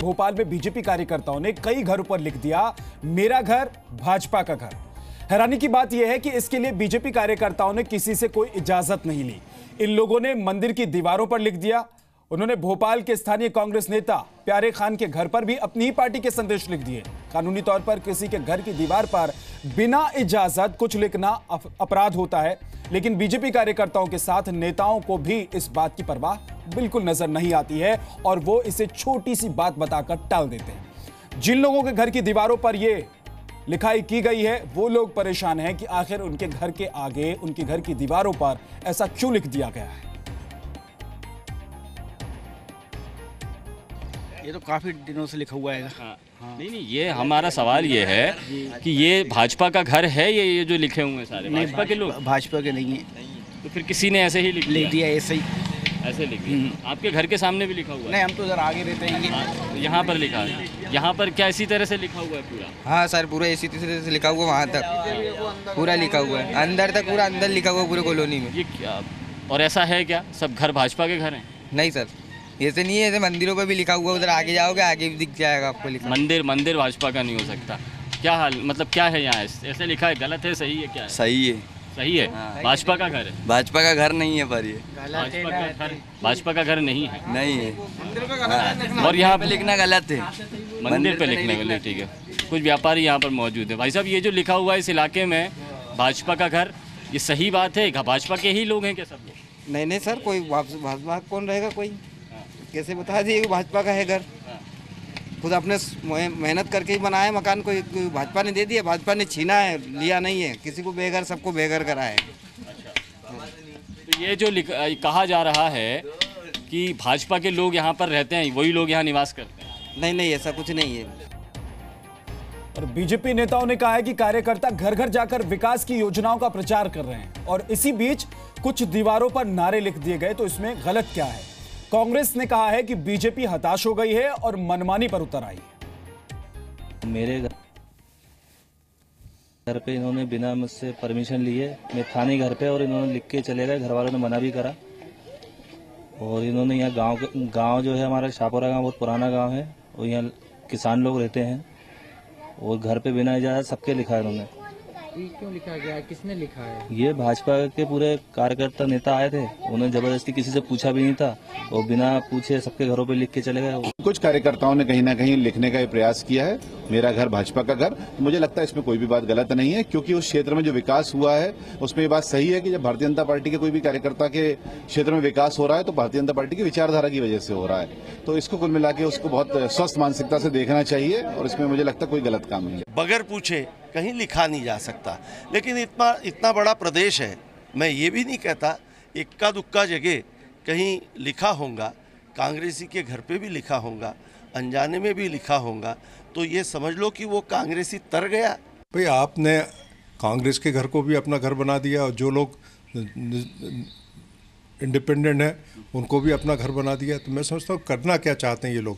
भोपाल में बीजेपी कार्यकर्ताओं ने कई घरों पर लिख दिया, मेरा घर भाजपा का घर। हैरानी की बात यह है कि इसके लिए बीजेपी कार्यकर्ताओं ने किसी से कोई इजाजत नहीं ली। इन लोगों ने मंदिर की दीवारों पर लिख दिया। उन्होंने भोपाल के स्थानीय कांग्रेस नेता प्यारे खान के घर पर भी अपनी ही पार्टी के संदेश लिख दिए। कानूनी तौर पर किसी के घर की दीवार पर बिना इजाजत कुछ लिखना अपराध होता है, लेकिन बीजेपी कार्यकर्ताओं के साथ नेताओं को भी इस बात की परवाह बिल्कुल नजर नहीं आती है और वो इसे छोटी सी बात बताकर टाल देते हैं। जिन लोगों के घर की दीवारों पर यह लिखाई की गई है वो लोग परेशान हैं कि आखिर उनके घर के आगे, उनके घर की दीवारों पर ऐसा क्यों लिख दिया गया है। ये तो काफी दिनों से लिखा हुआ है। हाँ। नहीं, ये हमारा सवाल ये है कि ये भाजपा का घर है, ये जो लिखे हुए हैं सारे भाजपा के लोग? भाजपा के नहीं है। तो फिर किसी ने ऐसे ही लिख दिया ऐसे ही, ऐसे लिख दिया। आपके घर के सामने भी लिखा हुआ है? नहीं, हम तो जरा आगे रहते हैं। तो यहाँ पर लिखा है, यहाँ पर क्या इसी तरह से लिखा हुआ है पूरा? हाँ सर, पूरा इसी तरह से लिखा हुआ, वहाँ तक पूरा लिखा हुआ है, अंदर तक पूरा अंदर लिखा हुआ पूरे कॉलोनी में। ये क्या? और ऐसा है क्या सब घर भाजपा के घर हैं? नहीं सर, ऐसे नहीं है, ऐसे मंदिरों पे भी लिखा हुआ, उधर आगे जाओगे आगे भी दिख जाएगा आपको लिखा। मंदिर भाजपा का नहीं हो सकता? क्या हाल, मतलब क्या है यहाँ ऐसे लिखा है? गलत है, सही है, क्या है? सही है। सही है। भाजपा का घर है? भाजपा का घर नहीं है, पर ये भाजपा का घर नहीं है। नहीं है। और यहाँ पे लिखना गलत है, मंदिर पे लिखने के लिए। ठीक है, कुछ व्यापारी यहाँ पर मौजूद है। भाई साहब, ये जो लिखा हुआ है इस इलाके में भाजपा का घर, ये सही बात है? भाजपा के ही लोग हैं क्या सब लोग? नहीं सर, कोई भाजपा कौन रहेगा, कोई कैसे बता दिए कि भाजपा का है घर? खुद अपने मेहनत करके ही बनाया मकान, कोई भाजपा ने दे दिया, भाजपा ने छीना है, लिया नहीं है, किसी को बेघर, सबको बेघर करा है। तो ये जो कहा जा रहा है कि भाजपा के लोग यहाँ पर रहते हैं, वही लोग यहाँ निवास करते हैं? नहीं, ऐसा कुछ नहीं है। और बीजेपी नेताओं ने कहा है कि कार्यकर्ता घर घर जाकर विकास की योजनाओं का प्रचार कर रहे हैं और इसी बीच कुछ दीवारों पर नारे लिख दिए गए, तो इसमें गलत क्या है? कांग्रेस ने कहा है कि बीजेपी हताश हो गई है और मनमानी पर उतर आई है। मेरे घर पे इन्होंने बिना मुझसे परमिशन लिए, मैं था नहीं घर पे, और इन्होंने लिख के चले गए। घर वालों ने मना भी करा। और इन्होंने यहाँ गांव जो है हमारा शाहपुरा गांव बहुत पुराना गांव है, और यहाँ किसान लोग रहते हैं, और घर पे बिना इजाजत सबके लिखा है इन्होंने। क्यों लिखा गया? किसने लिखा है? ये भाजपा के पूरे कार्यकर्ता नेता आए थे, उन्होंने जबरदस्ती, किसी से पूछा भी नहीं था, और बिना पूछे सबके घरों पे लिख के चले गए। कुछ कार्यकर्ताओं ने कहीं ना कहीं लिखने का प्रयास किया है, मेरा घर भाजपा का घर। मुझे लगता है इसमें कोई भी बात गलत नहीं है, क्योंकि उस क्षेत्र में जो विकास हुआ है उसमें ये बात सही है कि जब भारतीय जनता पार्टी के कोई भी कार्यकर्ता के क्षेत्र में विकास हो रहा है तो भारतीय जनता पार्टी की विचारधारा की वजह से हो रहा है। तो इसको कुल मिला के उसको बहुत स्वस्थ मानसिकता से देखना चाहिए, और इसमें मुझे लगता है कोई गलत काम नहीं है। बगैर पूछे कहीं लिखा नहीं जा सकता, लेकिन इतना बड़ा प्रदेश है, मैं ये भी नहीं कहता इक्का दुक्का जगह कहीं लिखा होगा, कांग्रेसी के घर पे भी लिखा होगा, अनजाने में भी लिखा होगा, तो ये समझ लो कि वो कांग्रेसी तर गया। भाई, आपने कांग्रेस के घर को भी अपना घर बना दिया, और जो लोग इंडिपेंडेंट हैं उनको भी अपना घर बना दिया। तो मैं समझता हूँ करना क्या चाहते हैं ये लोग।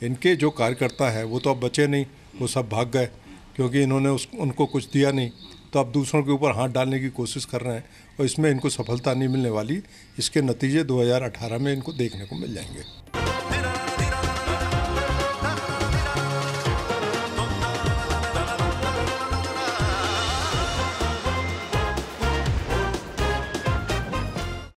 इनके जो कार्यकर्ता है वो तो अब बचे नहीं, वो सब भाग गए, क्योंकि इन्होंने उनको कुछ दिया नहीं, तो अब दूसरों के ऊपर हाथ डालने की कोशिश कर रहे हैं, और इसमें इनको सफलता नहीं मिलने वाली। इसके नतीजे 2018 में इनको देखने को मिल जाएंगे।